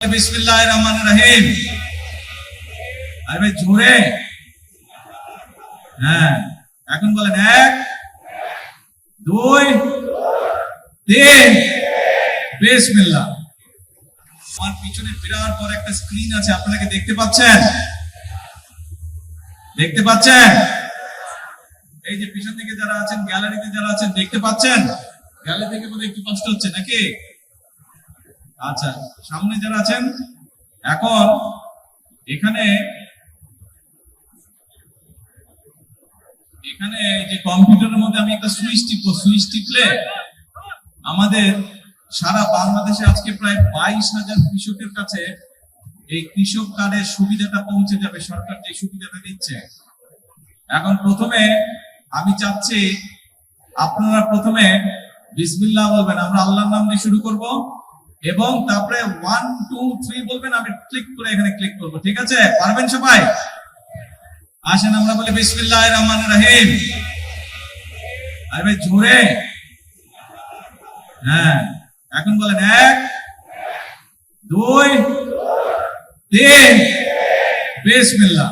বিসমিল্লাহির রহমানির রহিম। আরে ভাই জোরে, হ্যাঁ এখন বলেন 1 2 3 বিসমিল্লাহ। আমার পিছনে বিরাট বড় একটা স্ক্রিন আছে, আপনারা কি দেখতে পাচ্ছেন? দেখতে পাচ্ছেন? এই যে পিছন দিকে যারা আছেন, গ্যালারিতে যারা আছেন দেখতে পাচ্ছেন? গ্যালারি থেকে বলে একটু কষ্ট হচ্ছে নাকি? আচ্ছা, সামনে যারা আছেন, এখন এখানে এখানে যে কম্পিউটারের মধ্যে আমি একটা সুইচ টিপবো, সুইচ টিপলে আমাদের সারা বাংলাদেশে আজকে প্রায় 22,000 কৃষকের কাছে এই কৃষক কার্ডের সুবিধাটা পৌঁছে যাবে। সরকার যে সুবিধাটা দিচ্ছে, এখন প্রথমে আমি চাচ্ছি আপনারা প্রথমে বিসমিল্লাহ বলবেন, আমরা আল্লাহর নাম দিয়ে শুরু করব এবং তারপরে 1 2 3 বলবেন, আমি ক্লিক করে এখানে ক্লিক করব। ঠিক আছে? পারবেন সবাই? আসেন আমরা বলি বিসমিল্লাহির রহমানির রহিম। আরে ভাই জোরে, হ্যাঁ এখন বলেন 1 2 3 বিসমিল্লাহ।